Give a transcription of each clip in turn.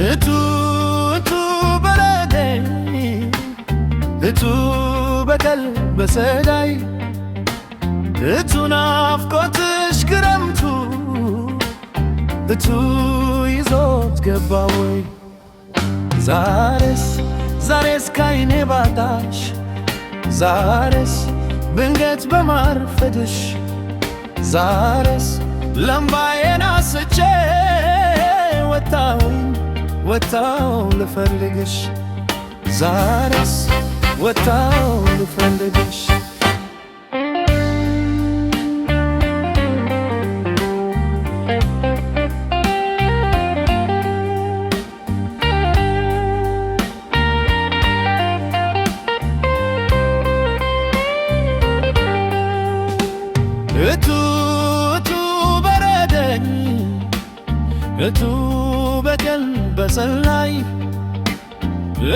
እቱ እቱ በረደኝ እቱ በቀል በሰዳይ እቱ ናፍቆትሽ ክረምቱ እቱ ይዞት ገባ ወይ ዛሬስ ካይኔ ባጣሽ ዛሬስ ብንገት በማርፈድሽ ዛሬስ ለምባዬን አስቼ ወጣው ልፈልግሽ ዛሬስ ወጣው ልፈልግሽ እቱ በረደኝ እቱ በቀል በሰላይ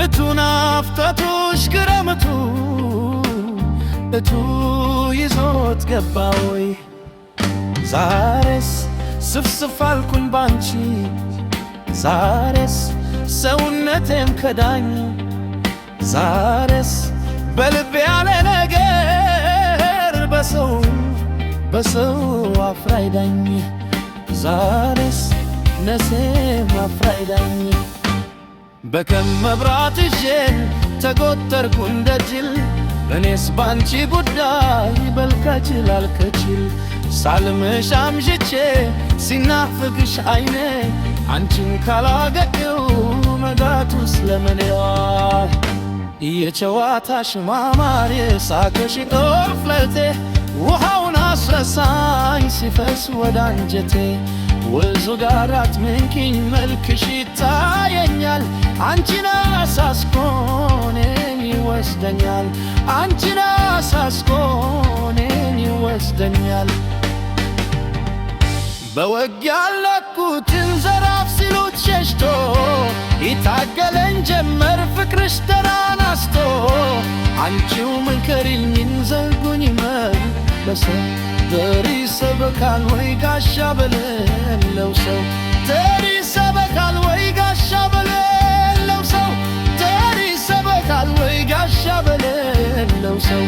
እቱ ናፍቆትሽ ክረምቱ እቱ ይዞት ገባ ወይ ዛሬስ ስፍስፍ አልኩኝ ባንቺ ዛሬስ ሰውነቴም ከዳኝ ዛሬስ በልቤ ያለ ነገር በሰው አፍራይዳኝ ዛሬስ ነፍሴም አፍራይዳኝ በከም መብራት ይዤን ተጎተርኩ እንደ ጅል እኔስ ባንቺ ጉዳይ በልከችል አልከችል ሳልምሽ አምሽቼ ሲናፍቅሽ አይኔ አንቺን ካላገኘው መጋቱስ ለምኔዋ የጨዋታሽ ማማር የሳቅሽ ጦፍለቴ ውሃውን አስረሳኝ ሲፈስ ወደ አንጀቴ ወንዙ ጋር አትመንኪኝ መልክሽ ይታየኛል አንቺን አሳስቆ እኔን ይወስደኛል አንቺን አሳስቆ እኔን ይወስደኛል በወግ ያለኩትን ዘራፍ ሲሉት ሸሽቶ ይታገለኝ ጀመር ፍቅርሽ ተራናስቶ አንቺው ምንከሪልኝን ዘርጉኝ መልበሰው ተሪ ሰበካል ወይ ጋሻ በሌለው ሰው ተሪ ሰበካል ወይ ጋሻ በሌለው ሰው ተሪ ሰበካል ወይ ጋሻ በሌለው ሰው